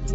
Our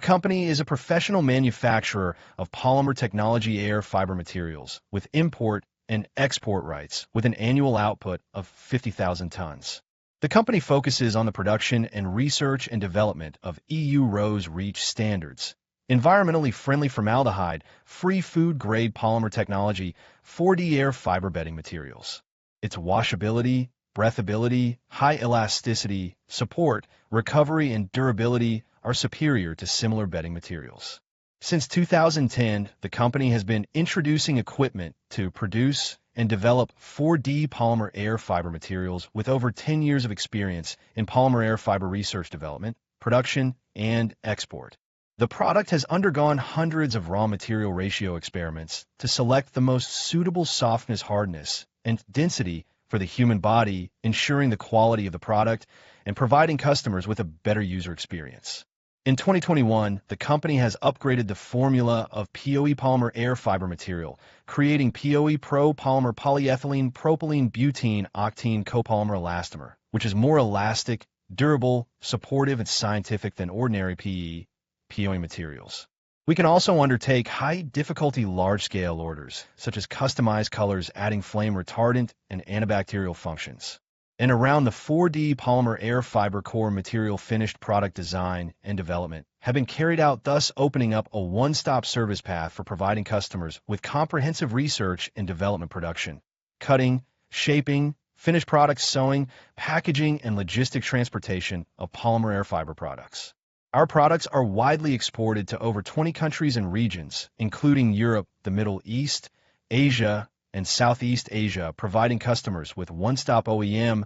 company is a professional manufacturer of polymer technology air fiber materials with import and export rights with an annual output of 50,000 tons. The company focuses on the production and research and development of EU RoHS REACH standards, environmentally friendly formaldehyde-free food-grade polymer technology, 4D air fiber bedding materials. Its washability, breathability, high elasticity, support, recovery, and durability are superior to similar bedding materials. Since 2010, the company has been introducing equipment to produce and develop 4D polymer air fiber materials with over 10 years of experience in polymer air fiber research development, production, and export. The product has undergone hundreds of raw material ratio experiments to select the most suitable softness, hardness, and density for the human body, ensuring the quality of the product and providing customers with a better user experience. In 2021, the company has upgraded the formula of POE polymer air fiber material, creating POE Pro Polymer Polyethylene Propylene Butene Octene Copolymer Elastomer, which is more elastic, durable, supportive, and scientific than ordinary POE materials. We can also undertake high-difficulty large-scale orders, such as customized colors adding flame retardant and antibacterial functions. And around the 4D polymer air fiber core material finished product design and development have been carried out, thus opening up a one-stop service path for providing customers with comprehensive research and development production, cutting, shaping, finished product sewing, packaging, and logistic transportation of polymer air fiber products. Our products are widely exported to over 20 countries and regions, including Europe, the Middle East, Asia, and Southeast Asia, providing customers with one-stop OEM,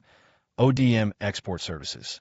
ODM export services.